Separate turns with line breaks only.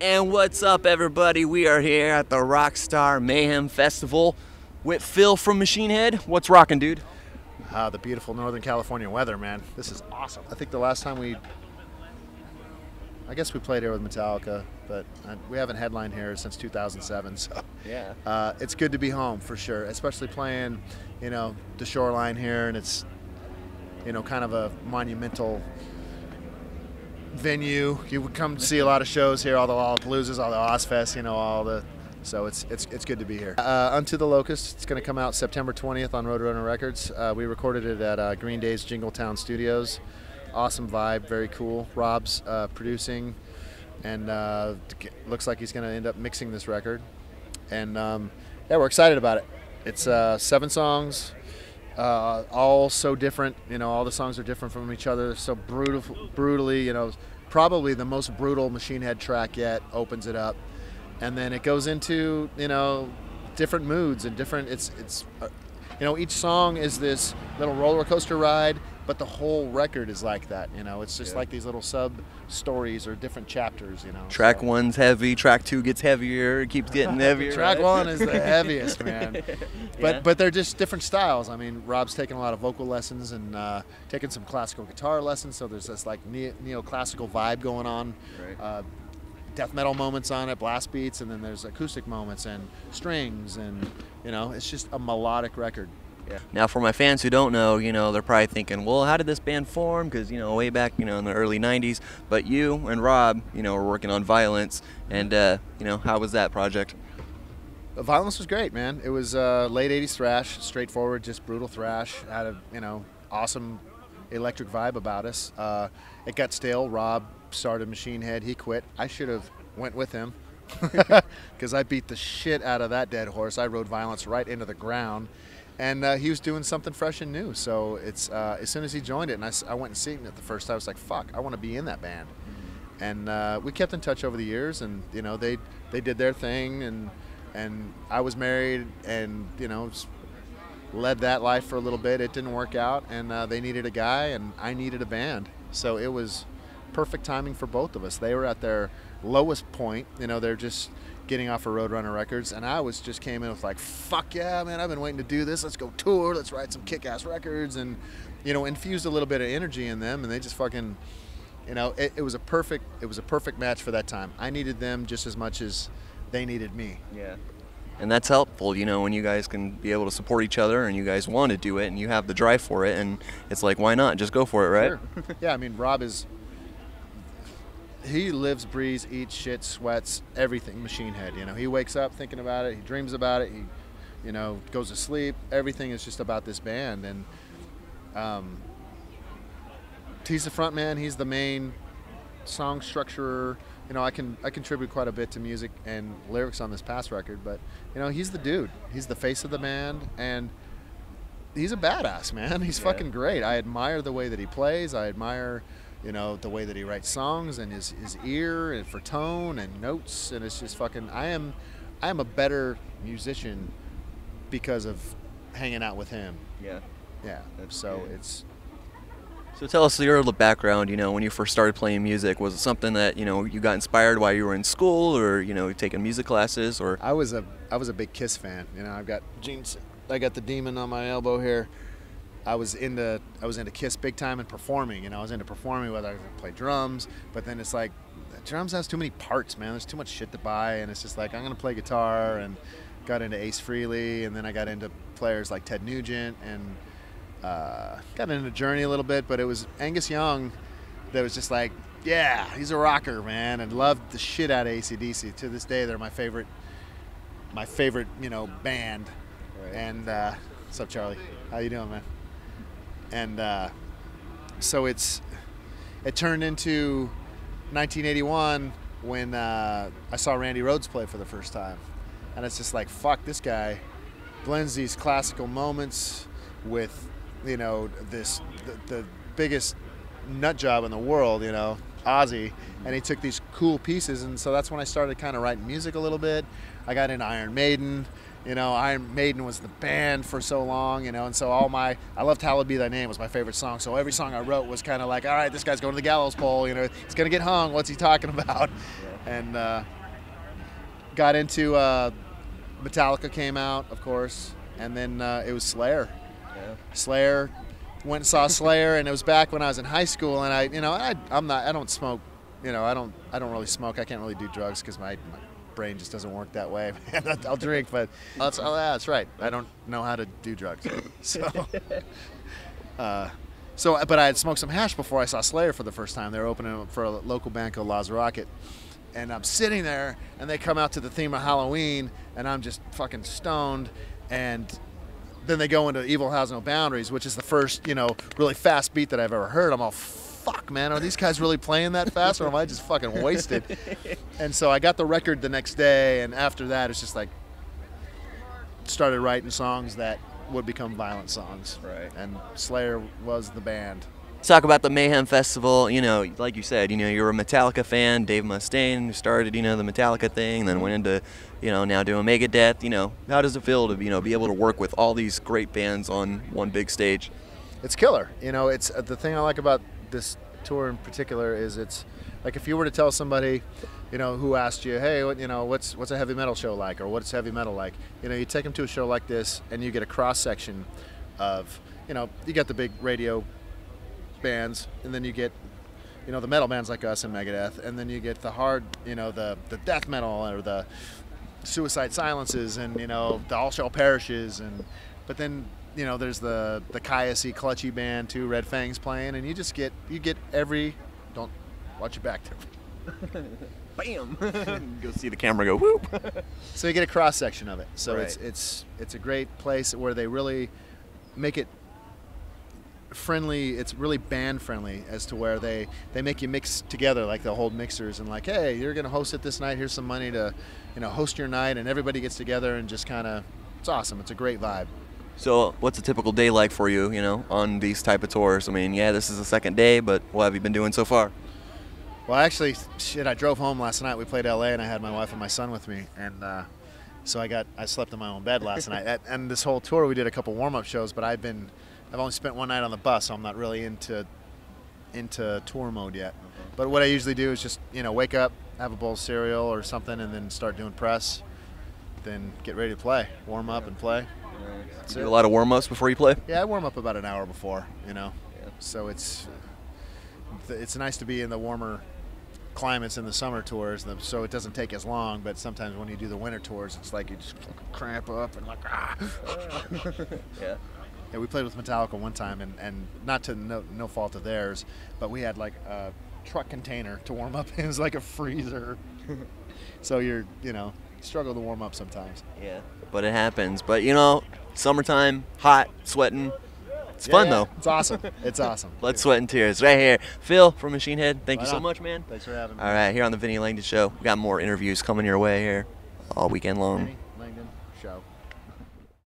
And what's up, everybody? We are here at the Rockstar Mayhem Festival with Phil from Machine Head. What's rocking, dude?
The beautiful Northern California weather, man. This is awesome. I think the last time I guess we played here with Metallica, but we haven't headlined here since 2007, so
yeah,
it's good to be home for sure, especially playing, the Shoreline here, and it's, kind of a monumental venue. You would come see a lot of shows here, all the Lollapaloozas, all the Ozfest, so it's good to be here. Unto the Locust, it's going to come out September 20th on Roadrunner Records. We recorded it at Green Day's Jingletown Studios. Awesome vibe, very cool. Rob's producing, and looks like he's going to end up mixing this record. And yeah, we're excited about it. It's 7 songs, all so different. All the songs are different from each other. So brutally, probably the most brutal Machine Head track yet opens it up, and then it goes into different moods and different. Each song is this little roller coaster ride, but the whole record is like that. It's just like these little sub stories or different chapters.
Track 1's heavy, track 2 gets heavier, it keeps getting heavier.
Track
right?
1 is the heaviest, man. But they're just different styles. I mean, Rob's taking a lot of vocal lessons and taking some classical guitar lessons. So there's this like neoclassical vibe going on. Right. Death metal moments on it, blast beats, and then there's acoustic moments and strings, and it's just a melodic record.
Yeah. Now, for my fans who don't know, they're probably thinking, well, how did this band form? Because, way back, in the early 90s. But you and Rob, were working on Violence. And, how was that project?
Violence was great, man. It was late 80s thrash, straightforward, just brutal thrash. Had a, awesome electric vibe about us. It got stale. Rob started Machine Head. He quit. I should have went with him because I beat the shit out of that dead horse. I rode Violence right into the ground. And he was doing something fresh and new. So it's as soon as he joined it, and I went and seen it the first time, I was like, fuck, I want to be in that band. And we kept in touch over the years, and they did their thing, and I was married, and led that life for a little bit. It didn't work out, and they needed a guy, and I needed a band. So it was perfect timing for both of us. They were at their lowest point. They're just getting off of Roadrunner Records, and I just came in with like, fuck yeah, man, I've been waiting to do this. Let's go tour. Let's write some kick-ass records, and infused a little bit of energy in them, and they just fucking, it was a perfect match for that time. I needed them just as much as they needed me.
Yeah. And that's helpful, when you guys can be able to support each other, and you guys want to do it, and you have the drive for it, and it's like, why not? Just go for it, right?
Sure. Yeah, I mean, Rob he lives, breathes, eats, shit, sweats, everything Machine Head. He wakes up thinking about it, he dreams about it, he, goes to sleep. Everything is just about this band, and he's the front man, he's the main song structurer. I contribute quite a bit to music and lyrics on this past record, but he's the dude. He's the face of the band, and he's a badass, man. He's fucking great. I admire the way that he plays. I admire the way that he writes songs, and his ear and for tone and notes, and it's just fucking. I am a better musician because of hanging out with him.
Yeah.
Yeah. So it's.
So tell us your little background. When you first started playing music, was it something that you got inspired while you were in school, or taking music classes, or?
I was a big Kiss fan. I've got jeans. I got the demon on my elbow here. I was into Kiss big time and performing. I was into performing, whether I play drums, but then it's like, drums has too many parts, man. There's too much shit to buy, and it's just like, I'm gonna play guitar, and got into Ace Frehley, and then I got into players like Ted Nugent, and got into Journey a little bit, but it was Angus Young that was just like, yeah, he's a rocker, man, and loved the shit out of AC/DC. To this day, they're my favorite, band. Right. And what's up, Charlie? How you doing, man? And so it turned into 1981 when I saw Randy Rhoads play for the first time, and it's just like, fuck, this guy blends these classical moments with the biggest nut job in the world, Ozzy, and he took these cool pieces, and so that's when I started kind of writing music a little bit. I got into Iron Maiden. You know, Iron Maiden was the band for so long, you know, and so I loved Hallowed Be Thy Name was my favorite song. So every song I wrote was kind of like, all right, this guy's going to the gallows pole, you know, he's going to get hung. What's he talking about? Yeah. And got into Metallica came out, of course, and then it was Slayer. Yeah. Slayer, went and saw Slayer, and it was back when I was in high school, and I don't smoke, you know, I don't really smoke. I can't really do drugs because my brain just doesn't work that way. I'll drink, but that's right. I don't know how to do drugs. But I had smoked some hash before I saw Slayer for the first time. They were opening up for a local band called Laws Rocket. And I'm sitting there, and they come out to the theme of Halloween, and I'm just fucking stoned. And then they go into Evil Has No Boundaries, which is the first, you know, really fast beat that I've ever heard. I'm all, fuck, man, are these guys really playing that fast, or am I just fucking wasted? And so I got the record the next day, and after that, it's just like, started writing songs that would become Violent songs. Right. And Slayer was the band.
Let's talk about the Mayhem Festival. You know, like you said, you know, you're a Metallica fan. Dave Mustaine, who started, you know, the Metallica thing, then went into, you know, now doing Megadeth. You know, how does it feel to, you know, be able to work with all these great bands on one big stage?
It's killer. You know, it's the thing I like about this tour in particular is it's like if you were to tell somebody, you know, who asked you, hey, you know, what's a heavy metal show like, or what's heavy metal like? You know, you take them to a show like this, and you get a cross section of, you know, you got the big radio bands, and then you get, you know, the metal bands like us and Megadeth, and then you get the hard, you know, the death metal or the Suicide Silences, and, you know, the All Shall Perishes, and but then, you know, there's the Caius-y clutchy band too, Red Fang's playing, and you get every, don't watch your back there.
Bam! Go see the camera go whoop.
So you get a cross section of it. So
right.
it's a great place where they really make it friendly. It's really band friendly as to where they make you mix together, like they'll hold mixers and like, hey, you're gonna host it this night, here's some money to, you know, host your night, and everybody gets together and just kind of, it's awesome. It's a great vibe.
So what's a typical day like for you, you know, on these type of tours? I mean, yeah, this is the second day, but what have you been doing so far?
Well, actually, shit, I drove home last night. We played LA, and I had my wife and my son with me, and so I slept in my own bed last night. And this whole tour, we did a couple warm-up shows, but I've only spent one night on the bus, so I'm not really into tour mode yet. But what I usually do is just, you know, wake up, have a bowl of cereal or something, and then start doing press. Then get ready to play, warm up and play.
You do a lot of warm-ups before you play?
Yeah, I warm up about an hour before, you know. Yeah. So it's nice to be in the warmer climates in the summer tours, so it doesn't take as long. But sometimes when you do the winter tours, it's like you just cramp up and like Yeah. Yeah, we played with Metallica one time, and not to no fault of theirs, but we had like a truck container to warm up in. It was like a freezer. So you struggle to warm up sometimes.
Yeah, but it happens. But you know, summertime, hot, sweating. It's fun though.
It's awesome. It's awesome.
Blood, sweat, and tears. Right here. Phil from Machine Head, thank you so much, man.
Thanks for having me.
All right, here on the Vinnie Langdon Show. We got more interviews coming your way here all weekend long.
Vinnie Langdon Show.